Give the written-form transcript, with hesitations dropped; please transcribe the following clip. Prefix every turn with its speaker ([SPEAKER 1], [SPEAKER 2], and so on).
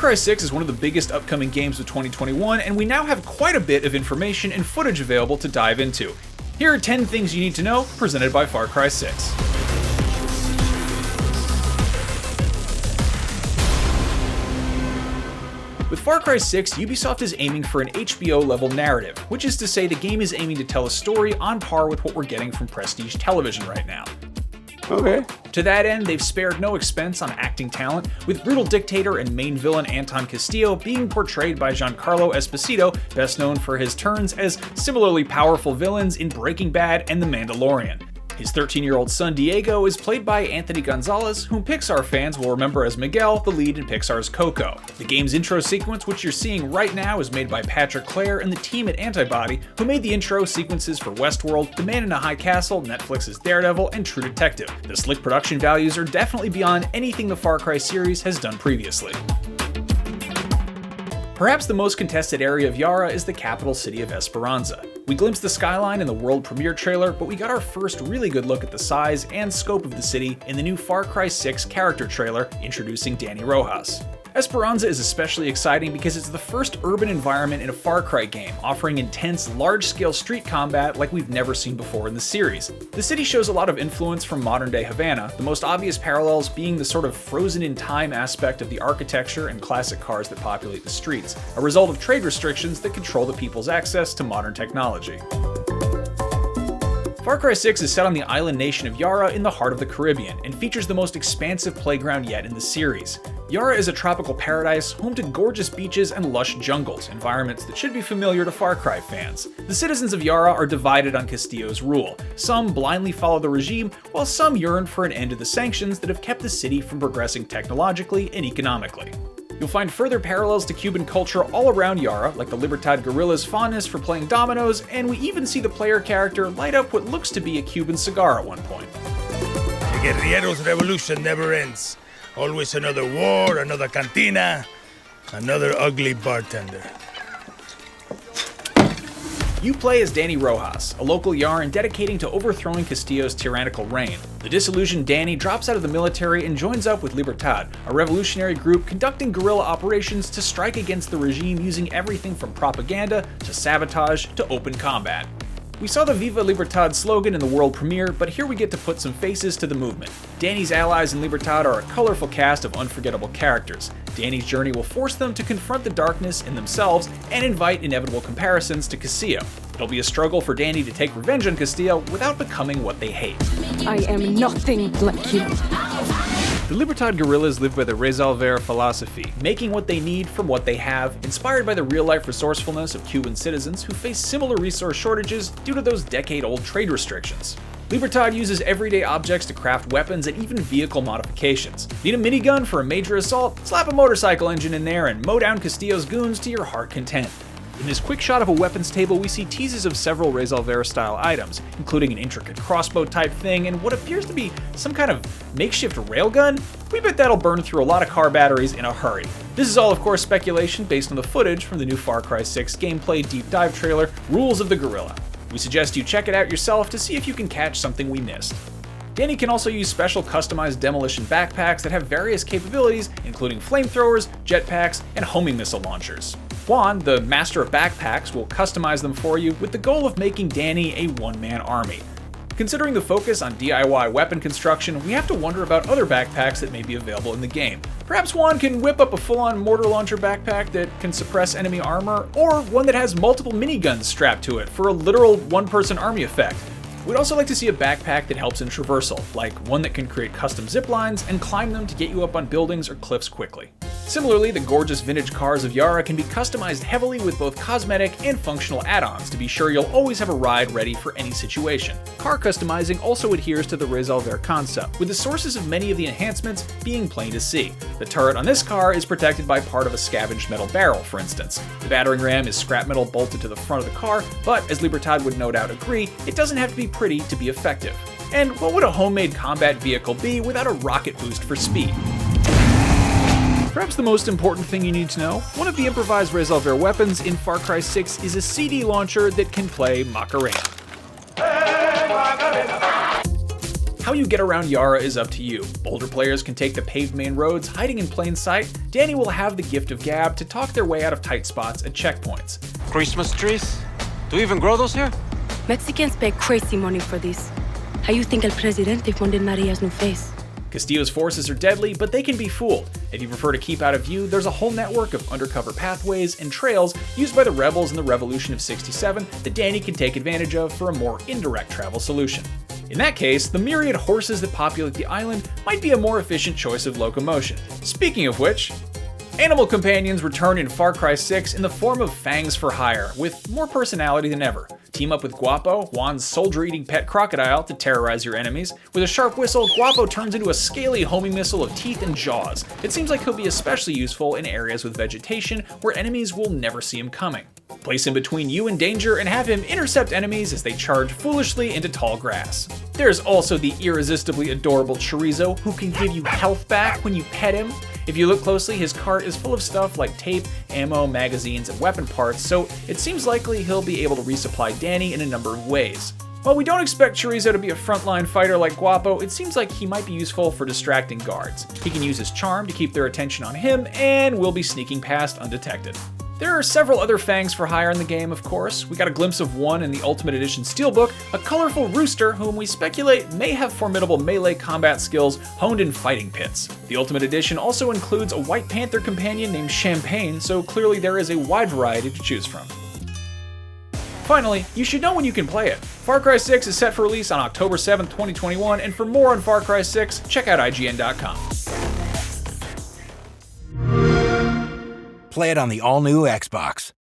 [SPEAKER 1] Cry 6 is one of the biggest upcoming games of 2021, and we now have quite a bit of information and footage available to dive into. Here are 10 things you need to know, presented by Far Cry 6. With Far Cry 6, Ubisoft is aiming for an HBO-level narrative, which is to say the game is aiming to tell a story on par with what we're getting from prestige television right now.
[SPEAKER 2] Okay.
[SPEAKER 1] To that end, they've spared no expense on acting talent, with brutal dictator and main villain Anton Castillo being portrayed by Giancarlo Esposito, best known for his turns as similarly powerful villains in Breaking Bad and The Mandalorian. His 13-year-old son Diego is played by Anthony Gonzalez, whom Pixar fans will remember as Miguel, the lead in Pixar's Coco. The game's intro sequence, which you're seeing right now, is made by Patrick Clare and the team at Antibody, who made the intro sequences for Westworld, The Man in a High Castle, Netflix's Daredevil, and True Detective. The slick production values are definitely beyond anything the Far Cry series has done previously. Perhaps the most contested area of Yara is the capital city of Esperanza. We glimpsed the skyline in the world premiere trailer, but we got our first really good look at the size and scope of the city in the new Far Cry 6 character trailer introducing Dani Rojas. Esperanza is especially exciting because it's the first urban environment in a Far Cry game, offering intense, large-scale street combat like we've never seen before in the series. The city shows a lot of influence from modern-day Havana, the most obvious parallels being the sort of frozen-in-time aspect of the architecture and classic cars that populate the streets, a result of trade restrictions that control the people's access to modern technology. Far Cry 6 is set on the island nation of Yara in the heart of the Caribbean, and features the most expansive playground yet in the series. Yara is a tropical paradise, home to gorgeous beaches and lush jungles, environments that should be familiar to Far Cry fans. The citizens of Yara are divided on Castillo's rule. Some blindly follow the regime, while some yearn for an end to the sanctions that have kept the city from progressing technologically and economically. You'll find further parallels to Cuban culture all around Yara, like the Libertad Guerrila's fondness for playing dominoes, and we even see the player character light up what looks to be a Cuban cigar at one point.
[SPEAKER 3] The Guerrillero's revolution never ends. Always another war, another cantina, another ugly bartender.
[SPEAKER 1] You play as Dani Rojas, a local Yaran dedicating to overthrowing Castillo's tyrannical reign. The disillusioned Dani drops out of the military and joins up with Libertad, a revolutionary group conducting guerrilla operations to strike against the regime using everything from propaganda to sabotage to open combat. We saw the Viva Libertad slogan in the world premiere, but here we get to put some faces to the movement. Dani's allies in Libertad are a colorful cast of unforgettable characters. Dani's journey will force them to confront the darkness in themselves and invite inevitable comparisons to Castillo. It'll be a struggle for Dani to take revenge on Castillo without becoming what they hate.
[SPEAKER 4] I am nothing like you.
[SPEAKER 1] The Libertad guerrillas live by the resolver philosophy, making what they need from what they have, inspired by the real-life resourcefulness of Cuban citizens who face similar resource shortages due to those decade-old trade restrictions. Libertad uses everyday objects to craft weapons and even vehicle modifications. Need a minigun for a major assault? Slap a motorcycle engine in there and mow down Castillo's goons to your heart content. In this quick shot of a weapons table, we see teases of several resolver-style items, including an intricate crossbow-type thing and what appears to be some kind of makeshift railgun. We bet that'll burn through a lot of car batteries in a hurry. This is all, of course, speculation based on the footage from the new Far Cry 6 gameplay deep dive trailer, Rules of the Guerrilla. We suggest you check it out yourself to see if you can catch something we missed. Dani can also use special customized demolition backpacks that have various capabilities, including flamethrowers, jetpacks, and homing missile launchers. Juan, the master of backpacks, will customize them for you with the goal of making Dani a one-man army. Considering the focus on DIY weapon construction, we have to wonder about other backpacks that may be available in the game. Perhaps Juan can whip up a full-on mortar launcher backpack that can suppress enemy armor, or one that has multiple miniguns strapped to it for a literal one-person army effect. We'd also like to see a backpack that helps in traversal, like one that can create custom zip lines and climb them to get you up on buildings or cliffs quickly. Similarly, the gorgeous vintage cars of Yara can be customized heavily with both cosmetic and functional add-ons to be sure you'll always have a ride ready for any situation. Car customizing also adheres to the resolver concept, with the sources of many of the enhancements being plain to see. The turret on this car is protected by part of a scavenged metal barrel, for instance. The battering ram is scrap metal bolted to the front of the car, but as Libertad would no doubt agree, it doesn't have to be pretty to be effective. And what would a homemade combat vehicle be without a rocket boost for speed? Perhaps the most important thing you need to know, one of the improvised resolver weapons in Far Cry 6 is a CD launcher that can play Macarena. How you get around Yara is up to you. Older players can take the paved main roads, hiding in plain sight. Dani will have the gift of gab to talk their way out of tight spots at checkpoints.
[SPEAKER 2] Christmas trees? Do you even grow those here?
[SPEAKER 4] Mexicans pay crazy money for this. How you think El Presidente funded Maria's new face?
[SPEAKER 1] Castillo's forces are deadly, but they can be fooled. If you prefer to keep out of view, there's a whole network of undercover pathways and trails used by the rebels in the Revolution of '67 that Dani can take advantage of for a more indirect travel solution. In that case, the myriad horses that populate the island might be a more efficient choice of locomotion. Speaking of which, animal companions return in Far Cry 6 in the form of fangs for hire, with more personality than ever. Team up with Guapo, Juan's soldier-eating pet crocodile, to terrorize your enemies. With a sharp whistle, Guapo turns into a scaly homing missile of teeth and jaws. It seems like he'll be especially useful in areas with vegetation where enemies will never see him coming. Place him between you and danger and have him intercept enemies as they charge foolishly into tall grass. There's also the irresistibly adorable Chorizo, who can give you health back when you pet him. If you look closely, his cart is full of stuff like tape, ammo, magazines, and weapon parts, so it seems likely he'll be able to resupply Dani in a number of ways. While we don't expect Chorizo to be a frontline fighter like Guapo, it seems like he might be useful for distracting guards. He can use his charm to keep their attention on him, and will be sneaking past undetected. There are several other fangs for hire in the game, of course. We got a glimpse of one in the Ultimate Edition Steelbook, a colorful rooster whom we speculate may have formidable melee combat skills honed in fighting pits. The Ultimate Edition also includes a White Panther companion named Champagne, so clearly there is a wide variety to choose from. Finally, you should know when you can play it. Far Cry 6 is set for release on October 7th, 2021, and for more on Far Cry 6, check out IGN.com.
[SPEAKER 5] Play it on the all-new Xbox.